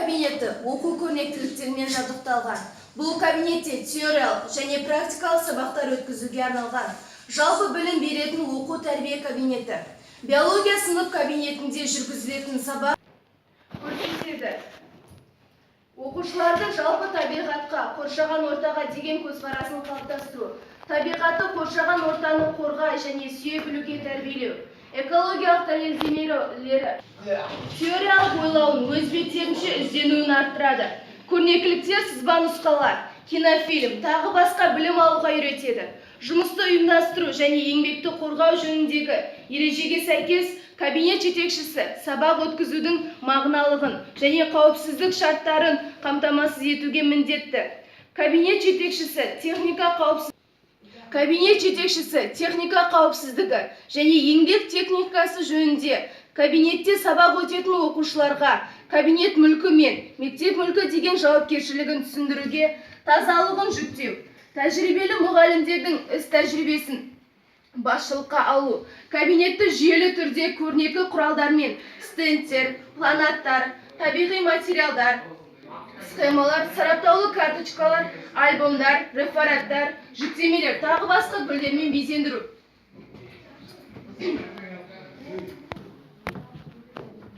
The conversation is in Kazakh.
кабинеті оқу көрнектіліктермен жабдықталған. Бұл кабинетте теориялық және практикалық сабақтар өткізуге арналған. Жалпы білім беретін оқу тәрбие кабинеті. Биология сынып кабинетінде жүргізілетін сабақ көрсетеді. Оқушылардың жалпы табиғатқа, қоршаған ортаға деген көзқарасын қалыптастыру, табиғатты қоршаған ортаны қорғай және сүйе білуге тәрбиелеу, экологиялық дәлелдемелері, теориялық ойлауын өз беттерінше ізденуін арттырады. Көрнекіліктер сызба нұсқалар, кинофильм, тағы басқа білім алуға үйретеді. Жұмысты ұйымдастыру және еңбекті қорғау жөніндегі ережеге сәйкес кабинет жетекшісі сабақ өткізудің мағыналығын және қауіпсіздік шарттарын қамтамасыз етуге міндетті. Кабинет жетекшісі техника қауіпсіздігі және еңбек техникасы жөнінде кабинетте сабақ өтетін оқушыларға кабинет мүлкі мен мектеп мүлкі деген жауапкершілігін түсіндіруге, тазалығын жүктеу, тәжірибелі мұғалімдердің іс тәжірибесін басшылыққа алу, кабинетті жүйелі түрде көрнекі құралдармен стендтер, планаттар, табиғи материалдар, схемалар, сараптаулы карточкалар, альбомдар, рефераттар, жүктемелер, тағы басқа гүлдермен безендіру.